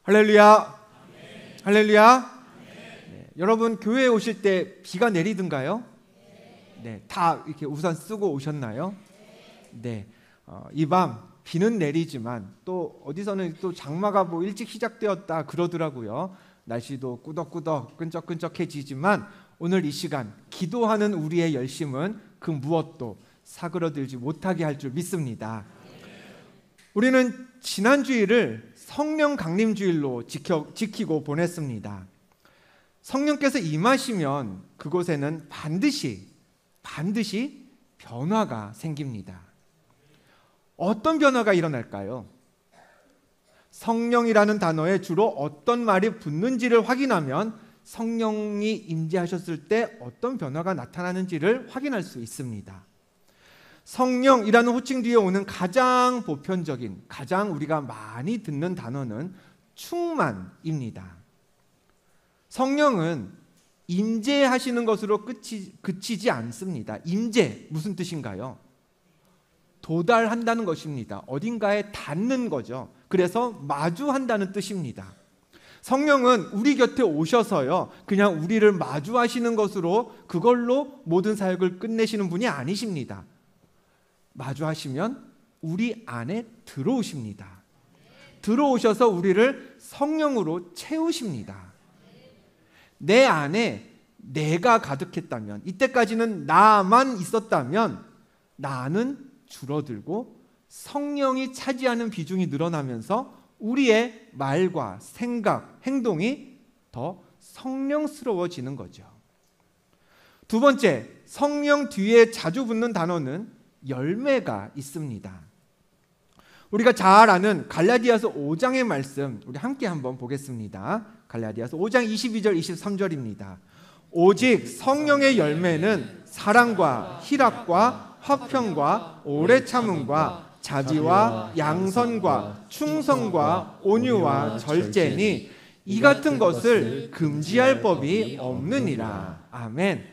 할렐루야. 할렐루야. 네, 여러분 교회에 오실 때 비가 내리던가요? 네, 다 이렇게 우산 쓰고 오셨나요? 네, 이 밤 비는 내리지만 또 어디서는 또 장마가 뭐 일찍 시작되었다 그러더라고요. 날씨도 꾸덕꾸덕 끈적끈적해지지만 오늘 이 시간 기도하는 우리의 열심은 그 무엇도 사그러들지 못하게 할 줄 믿습니다. 우리는 지난 주일을 성령 강림 주일로 지키고 보냈습니다. 성령께서 임하시면 그곳에는 반드시 변화가 생깁니다. 어떤 변화가 일어날까요? 성령이라는 단어에 주로 어떤 말이 붙는지를 확인하면 성령이 임재하셨을 때 어떤 변화가 나타나는지를 확인할 수 있습니다. 성령이라는 호칭 뒤에 오는 가장 보편적인, 가장 우리가 많이 듣는 단어는 충만입니다. 성령은 임재하시는 것으로 그치지 않습니다. 임재, 무슨 뜻인가요? 도달한다는 것입니다. 어딘가에 닿는 거죠. 그래서 마주한다는 뜻입니다. 성령은 우리 곁에 오셔서요, 그냥 우리를 마주하시는 것으로 그걸로 모든 사역을 끝내시는 분이 아니십니다. 마주하시면 우리 안에 들어오십니다. 들어오셔서 우리를 성령으로 채우십니다. 내 안에 내가 가득했다면, 이때까지는 나만 있었다면 나는 줄어들고 성령이 차지하는 비중이 늘어나면서 우리의 말과 생각, 행동이 더 성령스러워지는 거죠. 두 번째, 성령 뒤에 자주 붙는 단어는 열매가 있습니다. 우리가 잘 아는 갈라디아서 5장의 말씀 우리 함께 한번 보겠습니다. 갈라디아서 5장 22절 23절입니다. 오직 성령의 열매는 사랑과 희락과 화평과 오래 참음과 자비와 양선과 충성과 온유와 절제니 이 같은 것을 금지할 법이 없느니라. 아멘.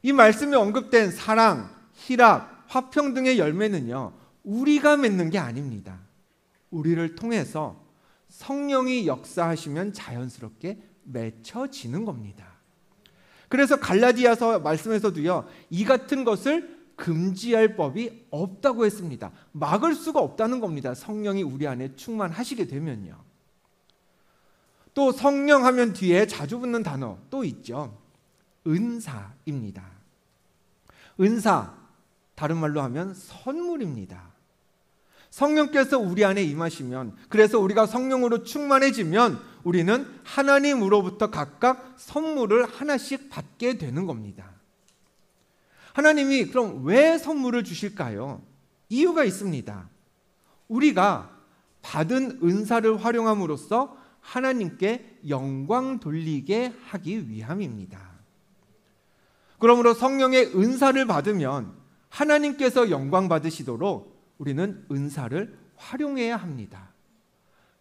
이 말씀에 언급된 사랑, 희락, 화평 등의 열매는요, 우리가 맺는 게 아닙니다. 우리를 통해서 성령이 역사하시면 자연스럽게 맺혀지는 겁니다. 그래서 갈라디아서 말씀에서도요, 이 같은 것을 금지할 법이 없다고 했습니다. 막을 수가 없다는 겁니다. 성령이 우리 안에 충만하시게 되면요. 또 성령 하면 뒤에 자주 붙는 단어 또 있죠. 은사입니다. 은사, 다른 말로 하면 선물입니다. 성령께서 우리 안에 임하시면, 그래서 우리가 성령으로 충만해지면 우리는 하나님으로부터 각각 선물을 하나씩 받게 되는 겁니다. 하나님이 그럼 왜 선물을 주실까요? 이유가 있습니다. 우리가 받은 은사를 활용함으로써 하나님께 영광 돌리게 하기 위함입니다. 그러므로 성령의 은사를 받으면 하나님께서 영광 받으시도록 우리는 은사를 활용해야 합니다.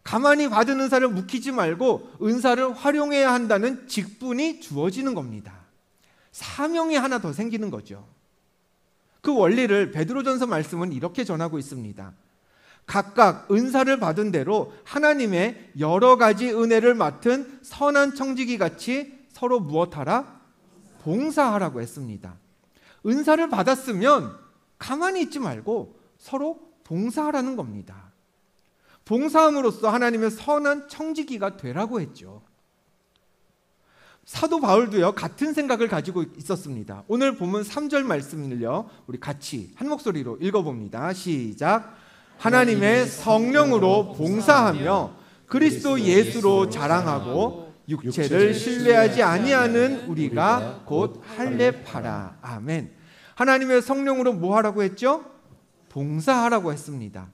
가만히 받은 은사를 묵히지 말고 은사를 활용해야 한다는 직분이 주어지는 겁니다. 사명이 하나 더 생기는 거죠. 그 원리를 베드로전서 말씀은 이렇게 전하고 있습니다. 각각 은사를 받은 대로 하나님의 여러 가지 은혜를 맡은 선한 청지기 같이 서로 무엇하라? 봉사하라고 했습니다. 은사를 받았으면 가만히 있지 말고 서로 봉사하라는 겁니다. 봉사함으로써 하나님의 선한 청지기가 되라고 했죠. 사도 바울도요, 같은 생각을 가지고 있었습니다. 오늘 본문 3절 말씀을요, 우리 같이 한 목소리로 읽어봅니다. 시작. 하나님의 성령으로 봉사하며 그리스도 예수로 자랑하고 육체를 신뢰하지 아니하는 우리가 곧 할례파라. 아멘. 하나님의 성령으로 뭐 하라고 했죠? 봉사하라고 했습니다.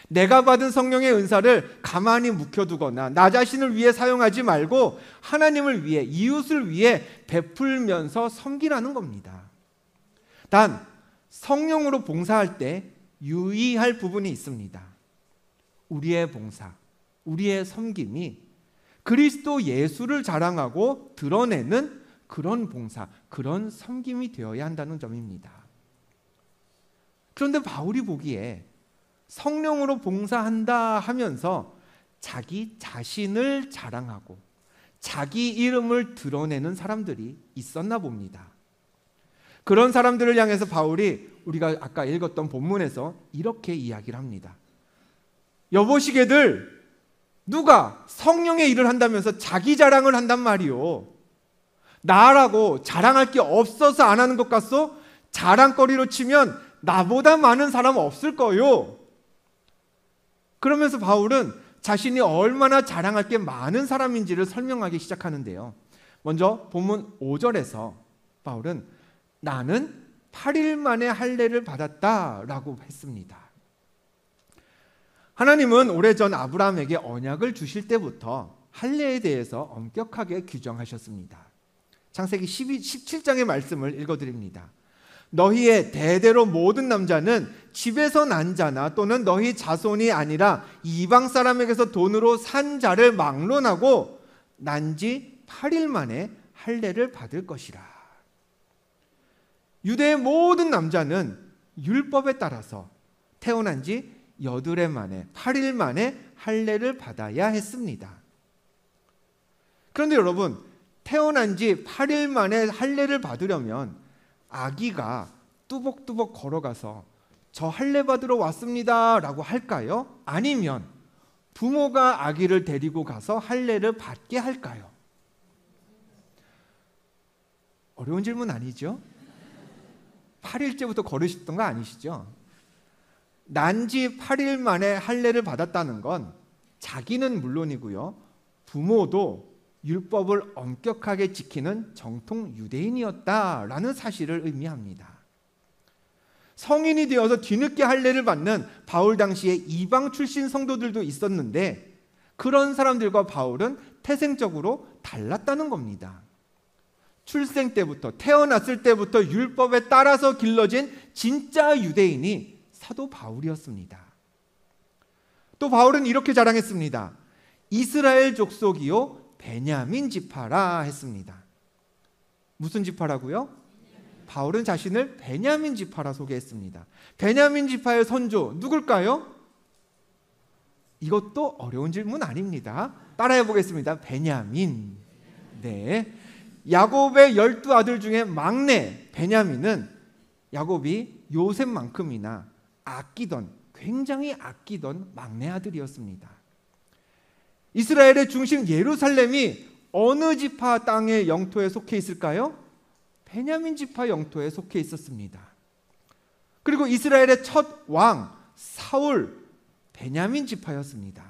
내가 받은 성령의 은사를 가만히 묵혀두거나 나 자신을 위해 사용하지 말고 하나님을 위해, 이웃을 위해 베풀면서 섬기라는 겁니다. 단 성령으로 봉사할 때 유의할 부분이 있습니다. 우리의 봉사, 우리의 섬김이 그리스도 예수를 자랑하고 드러내는 그런 봉사, 그런 섬김이 되어야 한다는 점입니다. 그런데 바울이 보기에 성령으로 봉사한다 하면서 자기 자신을 자랑하고 자기 이름을 드러내는 사람들이 있었나 봅니다. 그런 사람들을 향해서 바울이 우리가 아까 읽었던 본문에서 이렇게 이야기를 합니다. 여보시게들, 누가 성령의 일을 한다면서 자기 자랑을 한단 말이오. 나라고 자랑할 게 없어서 안 하는 것 같소? 자랑거리로 치면 나보다 많은 사람 없을 거요. 그러면서 바울은 자신이 얼마나 자랑할 게 많은 사람인지를 설명하기 시작하는데요. 먼저 본문 5절에서 바울은 나는 8일 만에 할례를 받았다라고 했습니다. 하나님은 오래전 아브라함에게 언약을 주실 때부터 할례에 대해서 엄격하게 규정하셨습니다. 창세기 17장의 말씀을 읽어드립니다. 너희의 대대로 모든 남자는 집에서 난 자나 또는 너희 자손이 아니라 이방 사람에게서 돈으로 산 자를 막론하고 난 지 8일 만에 할례를 받을 것이라. 유대의 모든 남자는 율법에 따라서 태어난 지 8일 만에 8일 만에 할례를 받아야 했습니다. 그런데 여러분, 태어난 지 8일 만에 할례를 받으려면 아기가 뚜벅뚜벅 걸어가서 저 할례 받으러 왔습니다 라고 할까요? 아니면 부모가 아기를 데리고 가서 할례를 받게 할까요? 어려운 질문 아니죠? 8일째부터 걸으셨던 거 아니시죠? 난지 8일 만에 할례를 받았다는 건 자기는 물론이고요, 부모도 율법을 엄격하게 지키는 정통 유대인이었다라는 사실을 의미합니다. 성인이 되어서 뒤늦게 할례를 받는 바울 당시에 이방 출신 성도들도 있었는데 그런 사람들과 바울은 태생적으로 달랐다는 겁니다. 출생 때부터, 태어났을 때부터 율법에 따라서 길러진 진짜 유대인이 사도 바울이었습니다. 또 바울은 이렇게 자랑했습니다. 이스라엘 족속이요 베냐민 지파라 했습니다. 무슨 지파라고요? 바울은 자신을 베냐민 지파라 소개했습니다. 베냐민 지파의 선조 누굴까요? 이것도 어려운 질문 아닙니다. 따라해 보겠습니다. 베냐민. 네. 야곱의 12아들 중에 막내 베냐민은 야곱이 요셉만큼이나 굉장히 아끼던 막내 아들이었습니다. 이스라엘의 중심 예루살렘이 어느 지파 땅의 영토에 속해 있을까요? 베냐민 지파 영토에 속해 있었습니다. 그리고 이스라엘의 첫 왕 사울 베냐민 지파였습니다.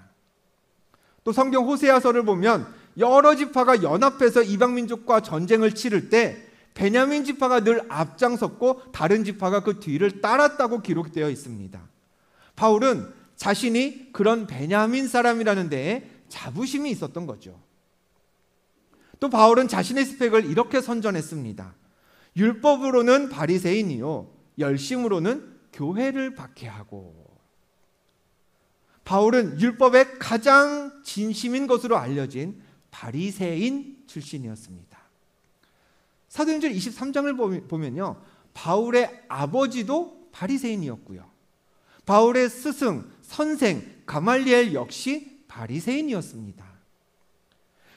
또 성경 호세아서를 보면 여러 지파가 연합해서 이방 민족과 전쟁을 치를 때 베냐민 지파가 늘 앞장섰고 다른 지파가 그 뒤를 따랐다고 기록되어 있습니다. 바울은 자신이 그런 베냐민 사람이라는 데에 자부심이 있었던 거죠. 또 바울은 자신의 스펙을 이렇게 선전했습니다. 율법으로는 바리새인이요 열심으로는 교회를 박해하고. 바울은 율법에 가장 진심인 것으로 알려진 바리새인 출신이었습니다. 사도행전 23장을 보면요, 바울의 아버지도 바리새인이었고요, 바울의 스승, 선생 가말리엘 역시 바리새인이었습니다.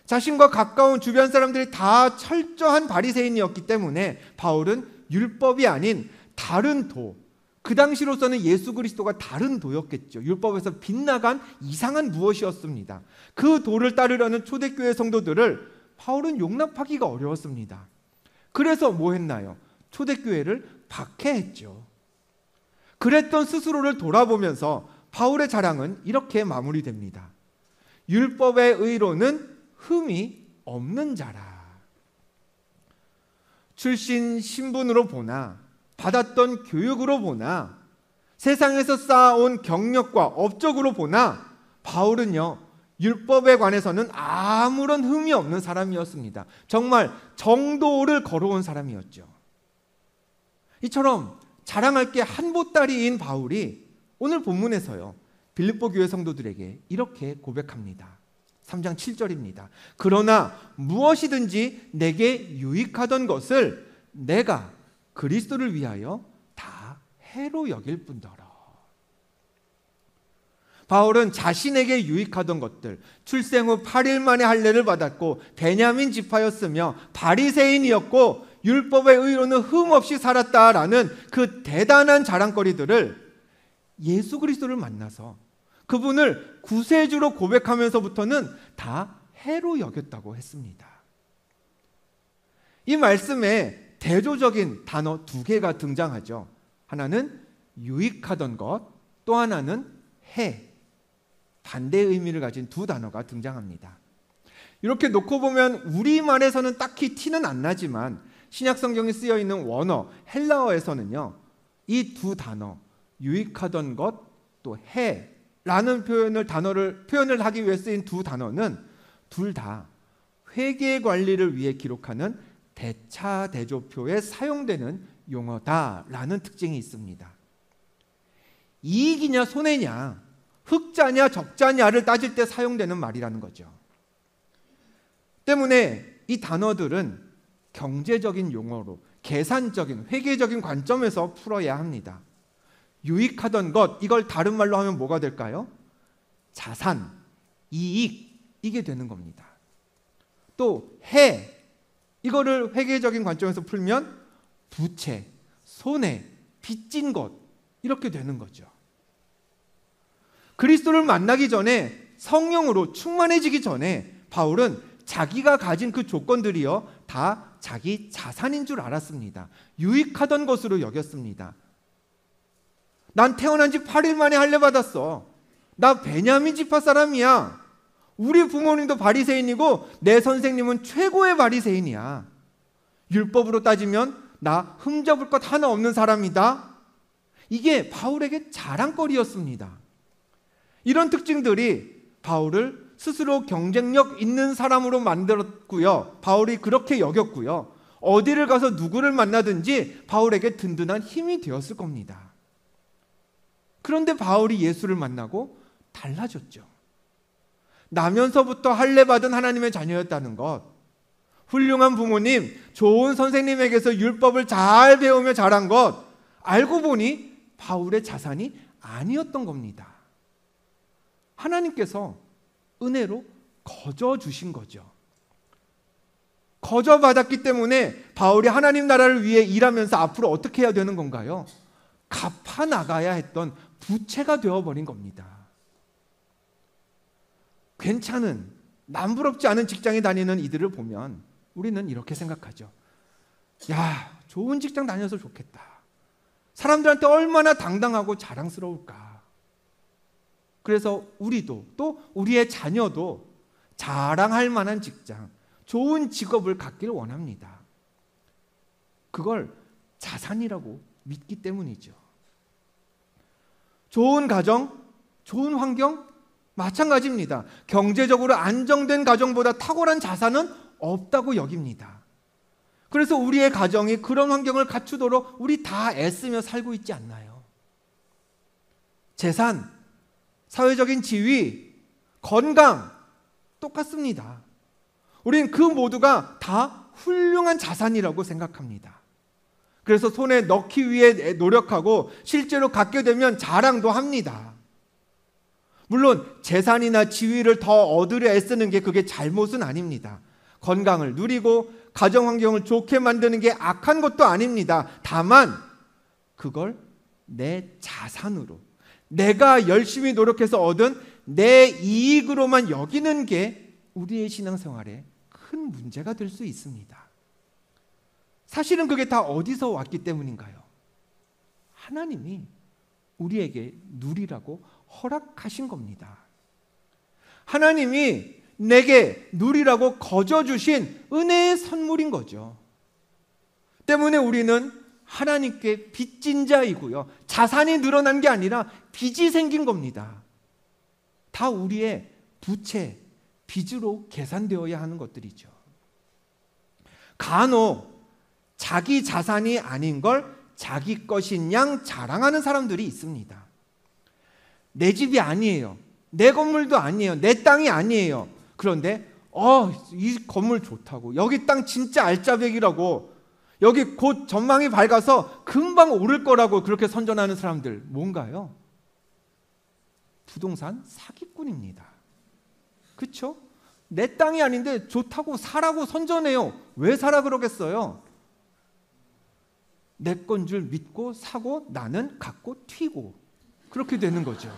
자신과 가까운 주변 사람들이 다 철저한 바리새인이었기 때문에 바울은 율법이 아닌 다른 도, 그 당시로서는 예수 그리스도가 다른 도였겠죠. 율법에서 빗나간 이상한 무엇이었습니다. 그 도를 따르려는 초대교회 성도들을 바울은 용납하기가 어려웠습니다. 그래서 뭐 했나요? 초대교회를 박해했죠. 그랬던 스스로를 돌아보면서 바울의 자랑은 이렇게 마무리됩니다. 율법의 의로는 흠이 없는 자라. 출신 신분으로 보나 받았던 교육으로 보나 세상에서 쌓아온 경력과 업적으로 보나 바울은요, 율법에 관해서는 아무런 흠이 없는 사람이었습니다. 정말 정도를 걸어온 사람이었죠. 이처럼 자랑할 게 한 보따리인 바울이 오늘 본문에서요, 빌립보 교회 성도들에게 이렇게 고백합니다. 3장 7절입니다. 그러나 무엇이든지 내게 유익하던 것을 내가 그리스도를 위하여 다 해로 여길 뿐더러. 바울은 자신에게 유익하던 것들, 출생 후 8일 만에 할례를 받았고 베냐민 지파였으며 바리새인이었고 율법의 의로는 흠없이 살았다라는 그 대단한 자랑거리들을 예수 그리스도를 만나서 그분을 구세주로 고백하면서부터는 다 해로 여겼다고 했습니다. 이 말씀에 대조적인 단어 두 개가 등장하죠. 하나는 유익하던 것, 또 하나는 해. 반대의 의미를 가진 두 단어가 등장합니다. 이렇게 놓고 보면 우리말에서는 딱히 티는 안 나지만 신약 성경에 쓰여 있는 원어 헬라어에서는요, 이 두 단어 유익하던 것 또 해라는 표현을 하기 위해 쓰인 두 단어는 둘 다 회계 관리를 위해 기록하는 대차대조표에 사용되는 용어다라는 특징이 있습니다. 이익이냐 손해냐, 흑자냐 적자냐를 따질 때 사용되는 말이라는 거죠. 때문에 이 단어들은 경제적인 용어로 계산적인 회계적인 관점에서 풀어야 합니다. 유익하던 것, 이걸 다른 말로 하면 뭐가 될까요? 자산, 이익, 이게 되는 겁니다. 또 해, 이거를 회계적인 관점에서 풀면 부채, 손해, 빚진 것, 이렇게 되는 거죠. 그리스도를 만나기 전에, 성령으로 충만해지기 전에 바울은 자기가 가진 그 조건들이요 다 자기 자산인 줄 알았습니다. 유익하던 것으로 여겼습니다. 난 태어난 지 8일 만에 할례 받았어. 나 베냐민 지파 사람이야. 우리 부모님도 바리새인이고 내 선생님은 최고의 바리새인이야. 율법으로 따지면 나 흠잡을 것 하나 없는 사람이다. 이게 바울에게 자랑거리였습니다. 이런 특징들이 바울을 스스로 경쟁력 있는 사람으로 만들었고요. 바울이 그렇게 여겼고요. 어디를 가서 누구를 만나든지 바울에게 든든한 힘이 되었을 겁니다. 그런데 바울이 예수를 만나고 달라졌죠. 나면서부터 할례 받은 하나님의 자녀였다는 것, 훌륭한 부모님, 좋은 선생님에게서 율법을 잘 배우며 자란 것, 알고 보니 바울의 자산이 아니었던 겁니다. 하나님께서 은혜로 거저 주신 거죠. 거저 받았기 때문에 바울이 하나님 나라를 위해 일하면서 앞으로 어떻게 해야 되는 건가요? 갚아 나가야 했던 부채가 되어버린 겁니다. 괜찮은, 남부럽지 않은 직장에 다니는 이들을 보면 우리는 이렇게 생각하죠. 야, 좋은 직장 다녀서 좋겠다. 사람들한테 얼마나 당당하고 자랑스러울까. 그래서 우리도, 또 우리의 자녀도 자랑할 만한 직장, 좋은 직업을 갖길 원합니다. 그걸 자산이라고 믿기 때문이죠. 좋은 가정, 좋은 환경, 마찬가지입니다. 경제적으로 안정된 가정보다 탁월한 자산은 없다고 여깁니다. 그래서 우리의 가정이 그런 환경을 갖추도록 우리 다 애쓰며 살고 있지 않나요? 재산, 사회적인 지위, 건강 똑같습니다. 우리는 그 모두가 다 훌륭한 자산이라고 생각합니다. 그래서 손에 넣기 위해 노력하고 실제로 갖게 되면 자랑도 합니다. 물론 재산이나 지위를 더 얻으려 애쓰는 게 그게 잘못은 아닙니다. 건강을 누리고 가정 환경을 좋게 만드는 게 악한 것도 아닙니다. 다만 그걸 내 자산으로, 내가 열심히 노력해서 얻은 내 이익으로만 여기는 게 우리의 신앙생활에 큰 문제가 될 수 있습니다. 사실은 그게 다 어디서 왔기 때문인가요? 하나님이 우리에게 누리라고 허락하신 겁니다. 하나님이 내게 누리라고 거저 주신 은혜의 선물인 거죠. 때문에 우리는 하나님께 빚진 자이고요. 자산이 늘어난 게 아니라 빚이 생긴 겁니다. 다 우리의 부채, 빚으로 계산되어야 하는 것들이죠. 간혹 자기 자산이 아닌 걸 자기 것인 양 자랑하는 사람들이 있습니다. 내 집이 아니에요. 내 건물도 아니에요. 내 땅이 아니에요. 그런데 이 건물 좋다고, 여기 땅 진짜 알짜배기라고, 여기 곧 전망이 밝아서 금방 오를 거라고 그렇게 선전하는 사람들 뭔가요? 부동산 사기꾼입니다. 그렇죠? 내 땅이 아닌데 좋다고 사라고 선전해요. 왜 사라 그러겠어요? 내 건 줄 믿고 사고 나는 갖고 튀고 그렇게 되는 거죠.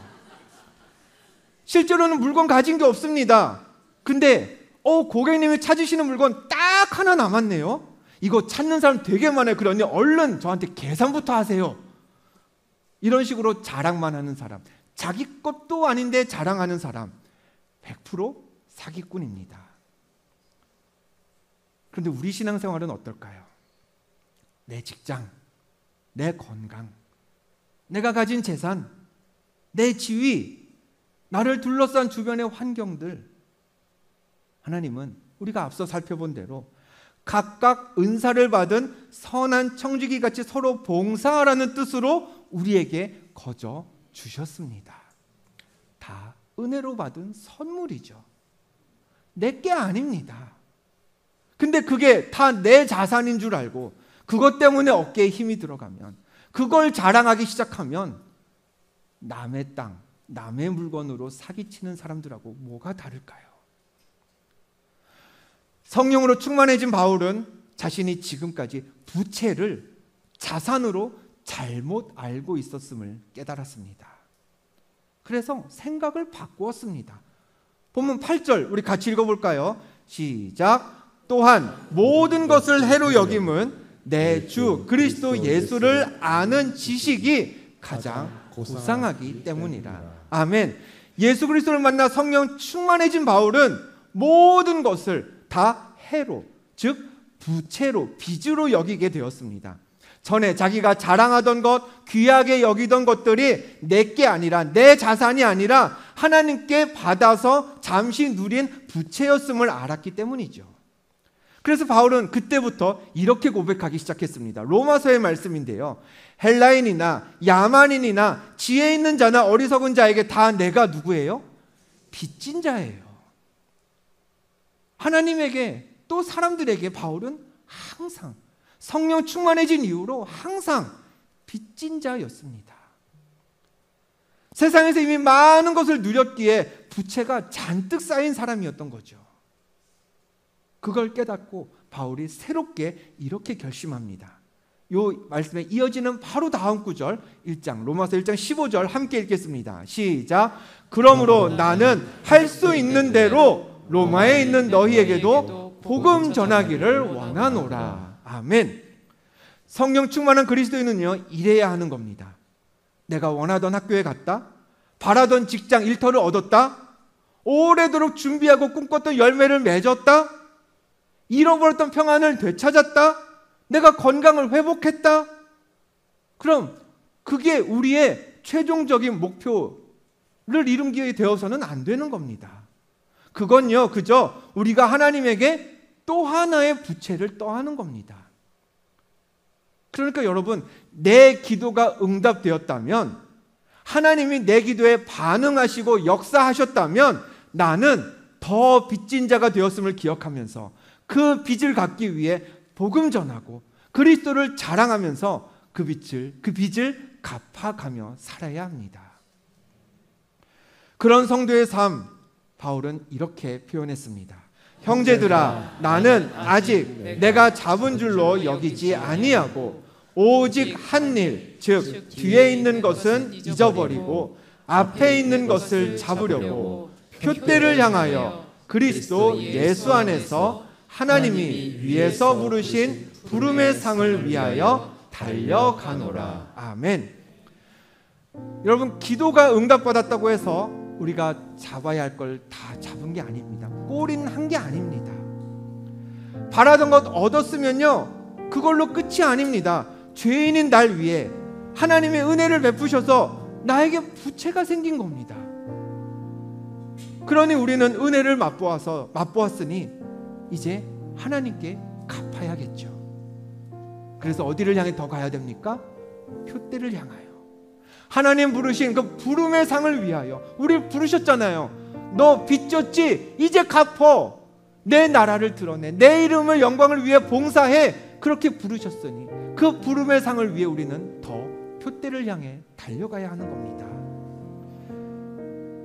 실제로는 물건 가진 게 없습니다. 근데 고객님이 찾으시는 물건 딱 하나 남았네요. 이거 찾는 사람 되게 많아요. 그러니 얼른 저한테 계산부터 하세요. 이런 식으로 자랑만 하는 사람, 자기 것도 아닌데 자랑하는 사람, 100% 사기꾼입니다. 그런데 우리 신앙생활은 어떨까요? 내 직장, 내 건강, 내가 가진 재산, 내 지위, 나를 둘러싼 주변의 환경들, 하나님은 우리가 앞서 살펴본 대로 각각 은사를 받은 선한 청지기 같이 서로 봉사하라는 뜻으로 우리에게 거저 주셨습니다. 다 은혜로 받은 선물이죠. 내 게 아닙니다. 근데 그게 다 내 자산인 줄 알고 그것 때문에 어깨에 힘이 들어가면, 그걸 자랑하기 시작하면 남의 땅, 남의 물건으로 사기치는 사람들하고 뭐가 다를까요? 성령으로 충만해진 바울은 자신이 지금까지 부채를 자산으로 잘못 알고 있었음을 깨달았습니다. 그래서 생각을 바꾸었습니다. 본문 8절 우리 같이 읽어볼까요? 시작. 또한 모든 것을 해로 여김은 내 주 그리스도 예수를 아는 지식이 가장 고상하기 때문이라. 아멘. 예수 그리스도를 만나 성령 충만해진 바울은 모든 것을 다 해로, 즉 부채로, 빚으로 여기게 되었습니다. 전에 자기가 자랑하던 것, 귀하게 여기던 것들이 내게 아니라, 내 자산이 아니라 하나님께 받아서 잠시 누린 부채였음을 알았기 때문이죠. 그래서 바울은 그때부터 이렇게 고백하기 시작했습니다. 로마서의 말씀인데요. 헬라인이나 야만인이나 지혜 있는 자나 어리석은 자에게 다 내가 누구예요? 빚진 자예요. 하나님에게 또 사람들에게 바울은 항상 성령 충만해진 이후로 항상 빚진 자였습니다. 세상에서 이미 많은 것을 누렸기에 부채가 잔뜩 쌓인 사람이었던 거죠. 그걸 깨닫고 바울이 새롭게 이렇게 결심합니다. 이 말씀에 이어지는 바로 다음 구절 1장 로마서 1장 15절 함께 읽겠습니다. 시작. 그러므로 나는 할 수 있는 대로 로마에 있는 너희에게도 복음 전하기를 원하노라. 아멘. 성령 충만한 그리스도인은요, 이래야 하는 겁니다. 내가 원하던 학교에 갔다, 바라던 직장 일터를 얻었다, 오래도록 준비하고 꿈꿨던 열매를 맺었다, 잃어버렸던 평안을 되찾았다, 내가 건강을 회복했다. 그럼 그게 우리의 최종적인 목표를 이루게 되어서는 안 되는 겁니다. 그건요, 그저 우리가 하나님에게 또 하나의 부채를 떠하는 겁니다. 그러니까 여러분, 내 기도가 응답되었다면, 하나님이 내 기도에 반응하시고 역사하셨다면 나는 더 빚진 자가 되었음을 기억하면서 그 빚을 갚기 위해 복음 전하고 그리스도를 자랑하면서 그 빚을 갚아가며 살아야 합니다. 그런 성도의 삶, 바울은 이렇게 표현했습니다. 형제들아, 나는 아직 내가 잡은 줄로 여기지 아니하고 오직 한 일, 즉 뒤에 있는 것은 잊어버리고 앞에 있는 것을 잡으려고 표대를 향하여 그리스도 예수 안에서 하나님이 위에서 부르신 부름의 상을 위하여 달려가노라. 아멘. 여러분, 기도가 응답받았다고 해서 우리가 잡아야 할 걸 다 잡은 게 아닙니다. 골인 한 게 아닙니다. 바라던 것 얻었으면요, 그걸로 끝이 아닙니다. 죄인인 날 위해 하나님의 은혜를 베푸셔서 나에게 부채가 생긴 겁니다. 그러니 우리는 은혜를 맛보았으니 이제 하나님께 갚아야겠죠. 그래서 어디를 향해 더 가야 됩니까? 표대를 향하여 하나님 부르신 그 부름의 상을 위하여. 우리 부르셨잖아요. 너 빚졌지? 이제 갚어. 내 나라를 드러내. 내 이름을 영광을 위해 봉사해. 그렇게 부르셨으니 그 부름의 상을 위해 우리는 더 표대를 향해 달려가야 하는 겁니다.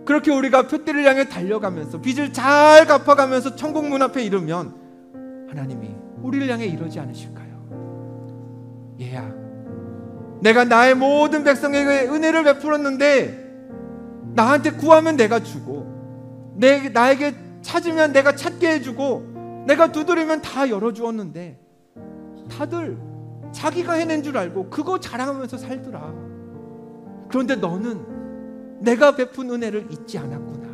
그렇게 우리가 표대를 향해 달려가면서 빚을 잘 갚아가면서 천국 문 앞에 이르면 하나님이 우리를 향해 이러지 않으실까요? 얘야, 내가 나의 모든 백성에게 은혜를 베풀었는데 나한테 구하면 내가 주고 나에게 찾으면 내가 찾게 해주고 내가 두드리면 다 열어주었는데 다들 자기가 해낸 줄 알고 그거 자랑하면서 살더라. 그런데 너는 내가 베푼 은혜를 잊지 않았구나.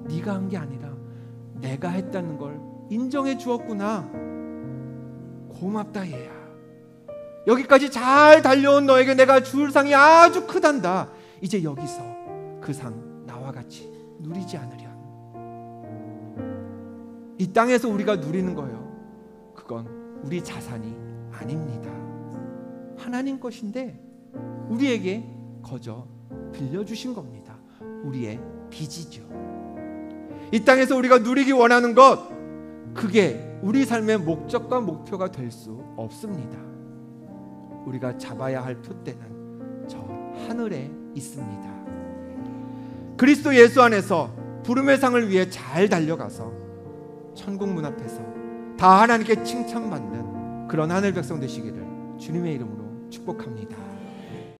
네가 한 게 아니라 내가 했다는 걸 인정해 주었구나. 고맙다 얘야. 여기까지 잘 달려온 너에게 내가 줄 상이 아주 크단다. 이제 여기서 그 상 나와 같이 누리지 않으련. 이 땅에서 우리가 누리는 거요, 그건 우리 자산이 아닙니다. 하나님 것인데 우리에게 거저 빌려주신 겁니다. 우리의 빚이죠. 이 땅에서 우리가 누리기 원하는 것, 그게 우리 삶의 목적과 목표가 될 수 없습니다. 우리가 잡아야 할 표대는 저 하늘에 있습니다. 그리스도 예수 안에서 부름의 상을 위해 잘 달려가서 천국 문 앞에서 다 하나님께 칭찬받는 그런 하늘 백성 되시기를 주님의 이름으로 축복합니다.